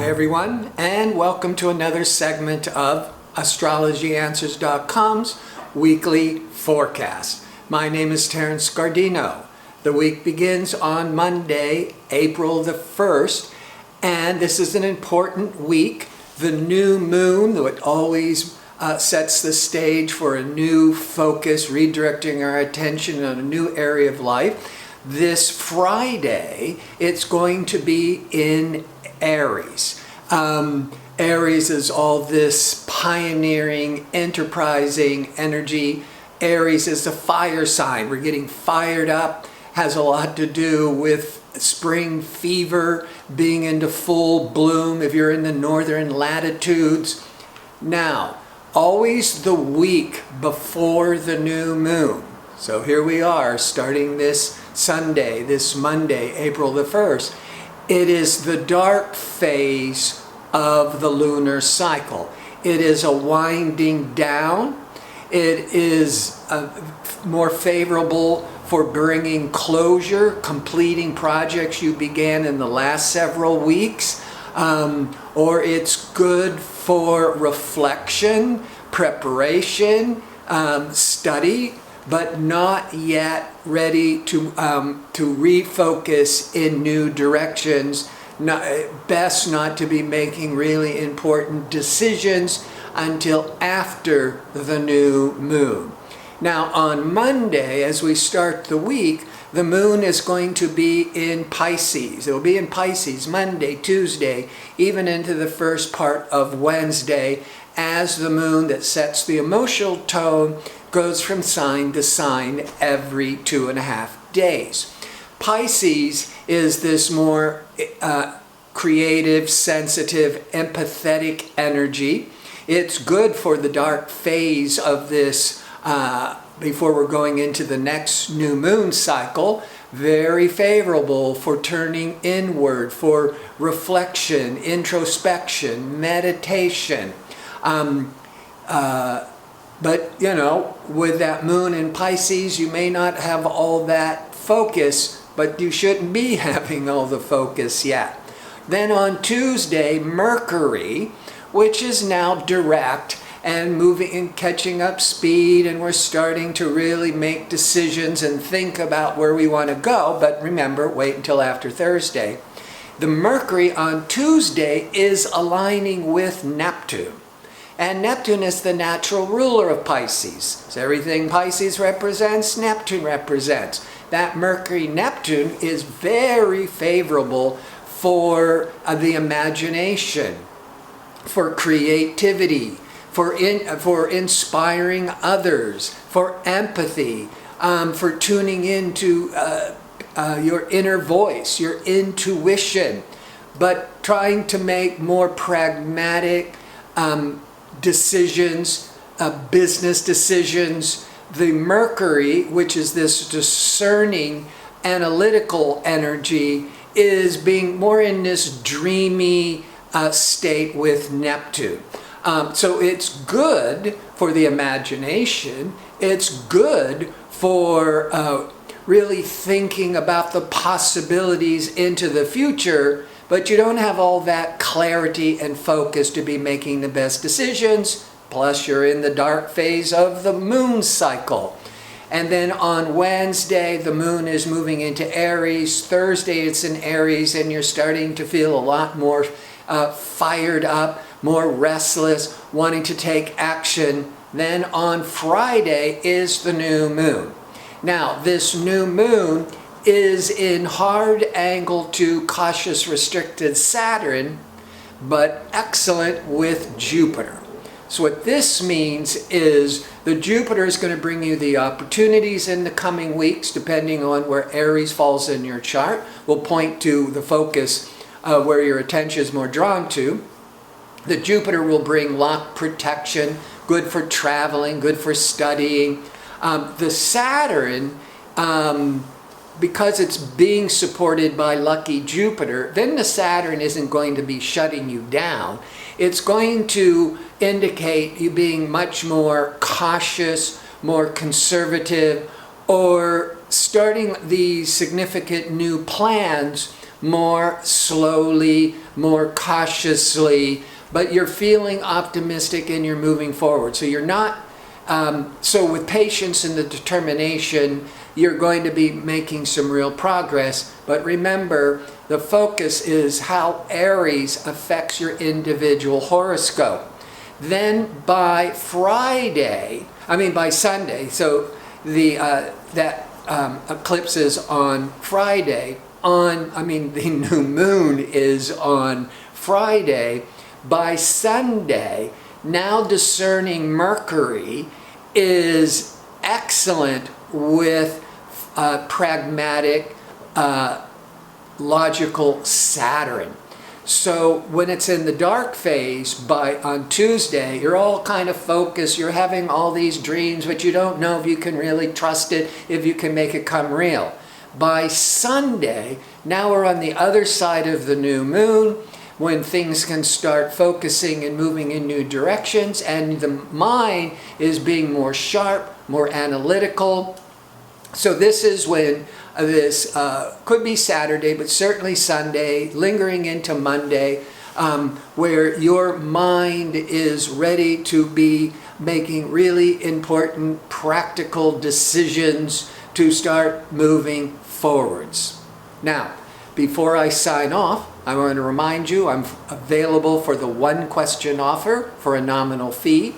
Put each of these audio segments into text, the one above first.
everyone, and welcome to another segment of AstrologyAnswers.com's weekly forecast. My name is Terence Gardino. The week begins on Monday, April the 1st, and this is an important week. The new moon, though it always sets the stage for a new focus, redirecting our attention on a new area of life. This Friday, it's going to be in Aries. Aries is all this pioneering, enterprising energy. Aries is a fire sign. We're getting fired up. Has a lot to do with spring fever, being into full bloom if you're in the northern latitudes. Now, always the week before the new moon. So here we are, starting this Sunday, this Monday, April the 1st. It is the dark phase of the lunar cycle. It is a winding down. It is more favorable for bringing closure, completing projects you began in the last several weeks, or it's good for reflection, preparation, study, but not yet ready to refocus in new directions. Best not to be making really important decisions until after the new moon. Now on Monday, as we start the week, the moon is going to be in Pisces. It will be in Pisces Monday, Tuesday, even into the first part of Wednesday, as the moon that sets the emotional tone goes from sign to sign every 2.5 days. Pisces is this more creative, sensitive, empathetic energy. It's good for the dark phase of this before we're going into the next new moon cycle. Very favorable for turning inward, for reflection, introspection, meditation. But, you know, with that moon in Pisces, you may not have all that focus, but you shouldn't be having all the focus yet. Then on Tuesday, Mercury, which is now direct and moving and catching up speed, and we're starting to really make decisions and think about where we want to go. But remember, wait until after Thursday. The Mercury on Tuesday is aligning with Neptune. And Neptune is the natural ruler of Pisces. So everything Pisces represents, Neptune represents. That Mercury-Neptune is very favorable for the imagination, for creativity, for inspiring others, for empathy, for tuning into your inner voice, your intuition, but trying to make more pragmatic decisions, business decisions. The Mercury, which is this discerning, analytical energy, is being more in this dreamy state with Neptune. So it's good for the imagination. It's good for really thinking about the possibilities into the future, but you don't have all that clarity and focus to be making the best decisions. Plus, you're in the dark phase of the moon cycle. And then on Wednesday, the moon is moving into Aries. Thursday, it's in Aries, and you're starting to feel a lot more fired up, more restless, wanting to take action. Then on Friday is the new moon. Now, this new moon is in hard angle to cautious restricted Saturn, but excellent with Jupiter. So what this means is the Jupiter is going to bring you the opportunities in the coming weeks, depending on where Aries falls in your chart. Will point to the focus where your attention is more drawn to. The Jupiter will bring lock protection, good for traveling, good for studying. The Saturn, because it's being supported by lucky Jupiter, then the Saturn isn't going to be shutting you down. It's going to indicate you being much more cautious, more conservative, or starting the significant new plans more slowly, more cautiously, but you're feeling optimistic and you're moving forward. So you're not, so with patience and the determination, you're going to be making some real progress. But remember, the focus is how Aries affects your individual horoscope. Then by Sunday, so that eclipse is on Friday, the new moon is on Friday. By Sunday, now discerning Mercury is excellent with pragmatic, logical Saturn. So when it's in the dark phase on Tuesday, you're all kind of focused, you're having all these dreams, but you don't know if you can really trust it, if you can make it come real. By Sunday, now we're on the other side of the new moon, when things can start focusing and moving in new directions, and the mind is being more sharp, more analytical. So this is when this could be Saturday, but certainly Sunday, lingering into Monday, where your mind is ready to be making really important practical decisions to start moving forwards. Now, before I sign off, I want to remind you I'm available for the one-question offer for a nominal fee.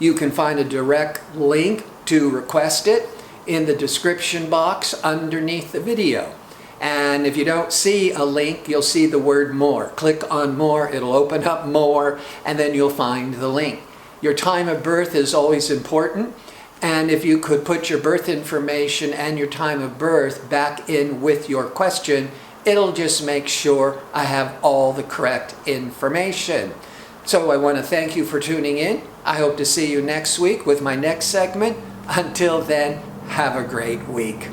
You can find a direct link to request it in the description box underneath the video. And if you don't see a link, you'll see the word more. Click on more, it'll open up more, and then you'll find the link. Your time of birth is always important, and if you could put your birth information and your time of birth back in with your question, it'll just make sure I have all the correct information. So I want to thank you for tuning in. I hope to see you next week with my next segment. Until then, have a great week.